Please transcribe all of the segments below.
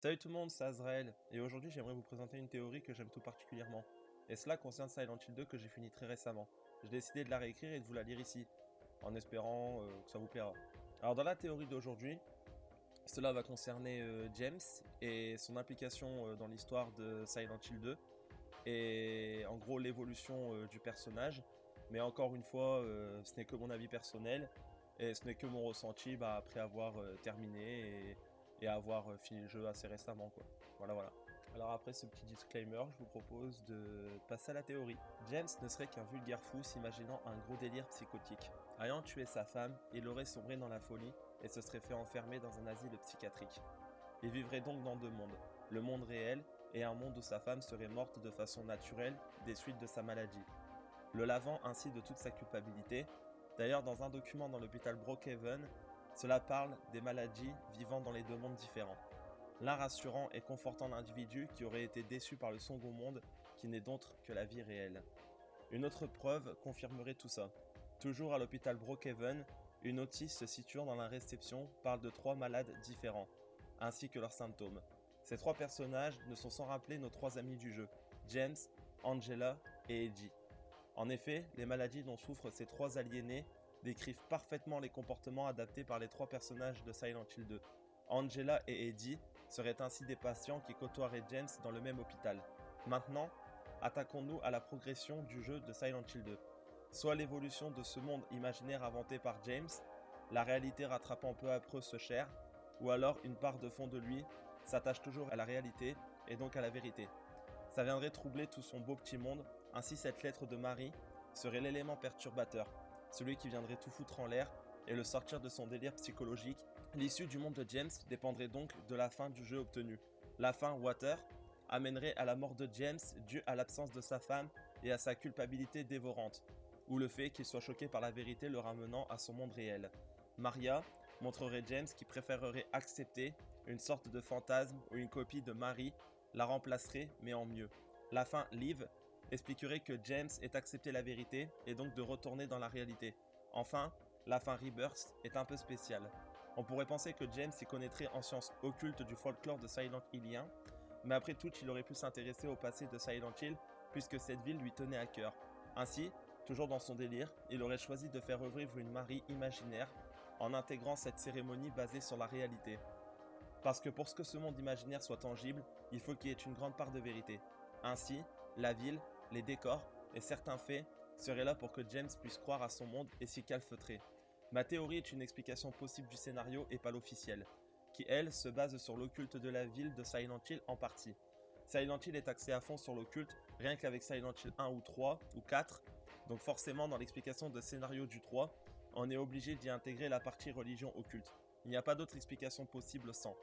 Salut tout le monde, c'est Azrael, et aujourd'hui j'aimerais vous présenter une théorie que j'aime tout particulièrement. Et cela concerne Silent Hill 2 que j'ai fini très récemment. J'ai décidé de la réécrire et de vous la lire ici, en espérant que ça vous plaira. Alors dans la théorie d'aujourd'hui, cela va concerner James et son implication dans l'histoire de Silent Hill 2, et en gros l'évolution du personnage. Mais encore une fois, ce n'est que mon avis personnel, et ce n'est que mon ressenti après avoir terminé et avoir fini le jeu assez récemment, quoi. Voilà. Alors après ce petit disclaimer, je vous propose de passer à la théorie. James ne serait qu'un vulgaire fou s'imaginant un gros délire psychotique. Ayant tué sa femme, il aurait sombré dans la folie et se serait fait enfermer dans un asile psychiatrique. Il vivrait donc dans deux mondes, le monde réel et un monde où sa femme serait morte de façon naturelle des suites de sa maladie, le lavant ainsi de toute sa culpabilité. D'ailleurs, dans un document dans l'hôpital Brookhaven, cela parle des maladies vivant dans les deux mondes différents. L'un rassurant et confortant l'individu qui aurait été déçu par le second monde qui n'est d'autre que la vie réelle. Une autre preuve confirmerait tout ça. Toujours à l'hôpital Brookhaven, une notice se situant dans la réception parle de 3 malades différents, ainsi que leurs symptômes. Ces 3 personnages ne sont sans rappeler nos 3 amis du jeu, James, Angela et Eddie. En effet, les maladies dont souffrent ces 3 aliénés décrivent parfaitement les comportements adaptés par les 3 personnages de Silent Hill 2. Angela et Eddie seraient ainsi des patients qui côtoieraient James dans le même hôpital. Maintenant, attaquons-nous à la progression du jeu de Silent Hill 2. Soit l'évolution de ce monde imaginaire inventé par James, la réalité rattrapant peu à peu ce cher, ou alors une part de fond de lui s'attache toujours à la réalité et donc à la vérité. Ça viendrait troubler tout son beau petit monde, ainsi cette lettre de Marie serait l'élément perturbateur, celui qui viendrait tout foutre en l'air et le sortir de son délire psychologique. L'issue du monde de James dépendrait donc de la fin du jeu obtenu. La fin Water amènerait à la mort de James due à l'absence de sa femme et à sa culpabilité dévorante, ou le fait qu'il soit choqué par la vérité le ramenant à son monde réel. Maria montrerait James qui préférerait accepter une sorte de fantasme ou une copie de Marie la remplacerait mais en mieux. La fin Live expliquerait que James ait accepté la vérité et donc de retourner dans la réalité. Enfin, la fin Rebirth est un peu spéciale. On pourrait penser que James s'y connaîtrait en sciences occultes du folklore de Silent Hillien, mais après tout, il aurait pu s'intéresser au passé de Silent Hill puisque cette ville lui tenait à cœur. Ainsi, toujours dans son délire, il aurait choisi de faire revivre une Marie imaginaire en intégrant cette cérémonie basée sur la réalité. Parce que pour que ce monde imaginaire soit tangible, il faut qu'il y ait une grande part de vérité. Ainsi, la ville, les décors et certains faits seraient là pour que James puisse croire à son monde et s'y calfeutrer. Ma théorie est une explication possible du scénario et pas l'officielle, qui elle se base sur l'occulte de la ville de Silent Hill en partie. Silent Hill est axé à fond sur l'occulte, rien qu'avec Silent Hill 1 ou 3 ou 4, donc forcément dans l'explication de scénario du 3, on est obligé d'y intégrer la partie religion occulte. Il n'y a pas d'autre explication possible sans.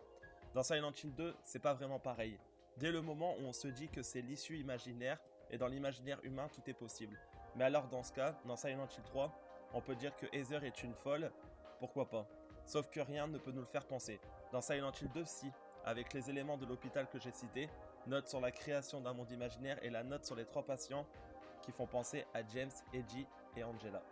Dans Silent Hill 2, c'est pas vraiment pareil. Dès le moment où on se dit que c'est l'issue imaginaire, et dans l'imaginaire humain, tout est possible. Mais alors dans ce cas, dans Silent Hill 3, on peut dire que Heather est une folle, pourquoi pas. Sauf que rien ne peut nous le faire penser. Dans Silent Hill 2, si, avec les éléments de l'hôpital que j'ai cités, note sur la création d'un monde imaginaire et la note sur les 3 patients qui font penser à James, Eddie et Angela.